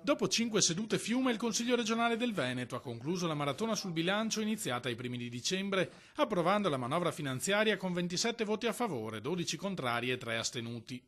Dopo 5 sedute Fiume, il Consiglio regionale del Veneto ha concluso la maratona sul bilancio iniziata ai primi di dicembre, approvando la manovra finanziaria con 27 voti a favore, 12 contrari e 3 astenuti.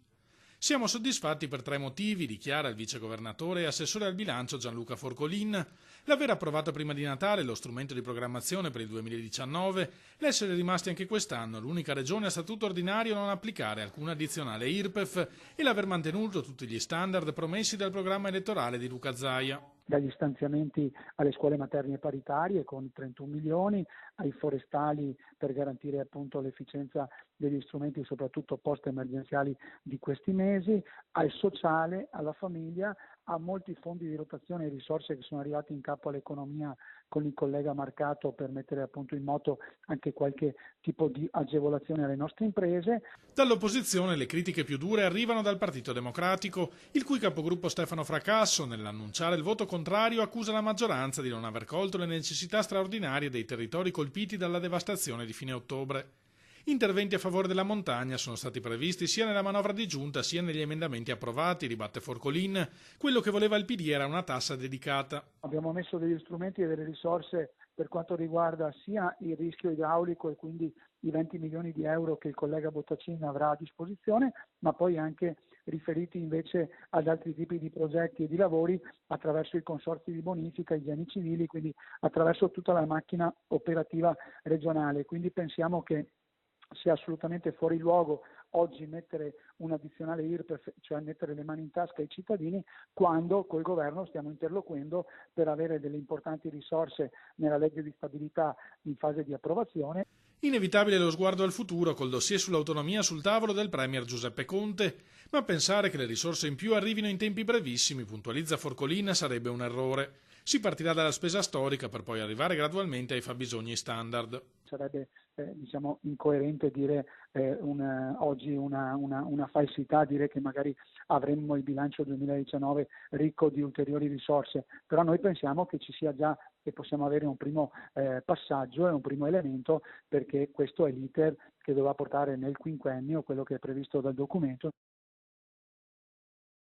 Siamo soddisfatti per 3 motivi, dichiara il vicegovernatore e assessore al bilancio Gianluca Forcolin: l'aver approvato prima di Natale lo strumento di programmazione per il 2019, l'essere rimasti anche quest'anno l'unica regione a statuto ordinario a non applicare alcuna addizionale IRPEF e l'aver mantenuto tutti gli standard promessi dal programma elettorale di Luca Zaia. Dagli stanziamenti alle scuole materne e paritarie con 31 milioni, ai forestali per garantire appunto l'efficienza degli strumenti soprattutto post-emergenziali di questi mesi, al sociale, alla famiglia, a molti fondi di rotazione e risorse che sono arrivati in capo all'economia con il collega Marcato per mettere appunto in moto anche qualche tipo di agevolazione alle nostre imprese. Dall'opposizione le critiche più dure arrivano dal Partito Democratico, il cui capogruppo Stefano Fracasso, nell'annunciare il voto contrario, accusa la maggioranza di non aver colto le necessità straordinarie dei territori colpiti dalla devastazione di fine ottobre. Interventi a favore della montagna sono stati previsti sia nella manovra di giunta sia negli emendamenti approvati, ribatte Forcolin. Quello che voleva il PD era una tassa dedicata. Abbiamo messo degli strumenti e delle risorse per quanto riguarda sia il rischio idraulico e quindi i 20 milioni di euro che il collega Bottacin avrà a disposizione, ma poi anche riferiti invece ad altri tipi di progetti e di lavori attraverso i consorzi di bonifica, i piani civili, quindi attraverso tutta la macchina operativa regionale. Quindi pensiamo che sia assolutamente fuori luogo oggi mettere un addizionale IRPEF, cioè mettere le mani in tasca ai cittadini, quando col governo stiamo interloquendo per avere delle importanti risorse nella legge di stabilità in fase di approvazione. Inevitabile lo sguardo al futuro col dossier sull'autonomia sul tavolo del premier Giuseppe Conte, ma pensare che le risorse in più arrivino in tempi brevissimi, puntualizza Forcolin, sarebbe un errore. Si partirà dalla spesa storica per poi arrivare gradualmente ai fabbisogni standard. Sarebbe incoerente dire oggi una falsità, dire che magari avremmo il bilancio 2019 ricco di ulteriori risorse, però noi pensiamo che ci sia già e possiamo avere un primo passaggio e un primo elemento, perché questo è l'iter che dovrà portare nel quinquennio quello che è previsto dal documento.